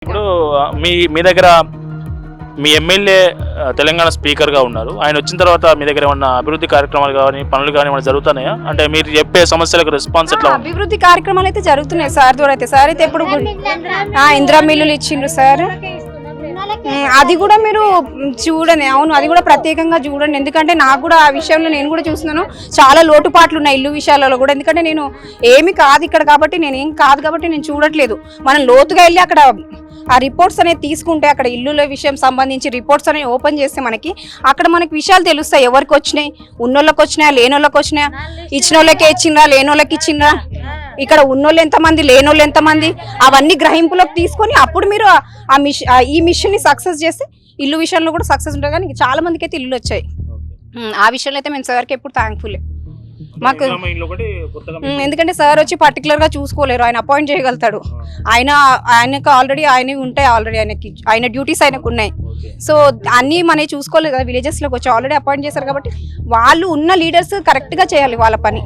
ఇప్పుడు మీ మీ దగ్గర మీ ఎమ్మెల్యే తెలంగాణ స్పీకర్గా ఉన్నారు. ఆయన వచ్చిన తర్వాత మీ దగ్గర ఏమన్నా అభివృద్ధి కార్యక్రమాలు కానీ పనులు కానీ ఏమైనా జరుగుతున్నాయా? అంటే మీరు చెప్పే సమస్యలకు రెస్పాన్స్ ఎట్లా? అభివృద్ధి కార్యక్రమాలు అయితే జరుగుతున్నాయి సార్ ద్వారా అయితే. సార్ అయితే ఎప్పుడు ఇందిరా మిల్లులు ఇచ్చిండ్రు సార్. అది కూడా మీరు చూడండి. అవును, అది కూడా ప్రత్యేకంగా చూడండి. ఎందుకంటే నాకు కూడా ఆ విషయంలో నేను కూడా చూస్తున్నాను, చాలా లోటుపాట్లు ఉన్నాయి ఇల్లు విషయాలలో కూడా. ఎందుకంటే నేను ఏమి కాదు ఇక్కడ కాబట్టి, నేను ఏం కాదు కాబట్టి నేను చూడట్లేదు. మనం లోతుగా వెళ్ళి అక్కడ ఆ రిపోర్ట్స్ అనేది తీసుకుంటే, అక్కడ ఇల్లుల విషయం సంబంధించి రిపోర్ట్స్ అనేవి ఓపెన్ చేస్తే అక్కడ మనకి విషయాలు తెలుస్తాయి. ఎవరికి వచ్చినాయి, ఉన్నోళ్ళకి వచ్చినాయా, లేనోళ్ళకి వచ్చినాయా, ఇచ్చిన వాళ్ళకే ఇచ్చిండ్రా, లేనోళ్ళకి ఇచ్చిండ్రా, ఇక్కడ ఉన్నోళ్ళు ఎంతమంది, లేనోళ్ళు ఎంతమంది, అవన్నీ గ్రహింపులోకి తీసుకొని అప్పుడు మీరు ఈ మిషన్ ని సక్సెస్ చేస్తే ఇల్లు విషయంలో కూడా సక్సెస్ ఉంటుంది. కానీ చాలా మందికి అయితే ఇల్లు వచ్చాయి. ఆ విషయంలో అయితే మేము సార్కి ఎప్పుడు థ్యాంక్ఫుల్ మాకు. ఎందుకంటే సార్ వచ్చి పర్టికులర్ గా చూసుకోలేరు, ఆయన అపాయింట్ చేయగలుగుతాడు. ఆయనకు ఆల్రెడీ ఆయన డ్యూటీస్ ఆయనకు ఉన్నాయి. సో అన్నీ మనకి చూసుకోలేదు కదా, విలేజెస్ లోకి వచ్చి ఆల్రెడీ అపాయింట్ చేశారు కాబట్టి వాళ్ళు ఉన్న లీడర్స్ కరెక్ట్ గా చేయాలి వాళ్ళ పని.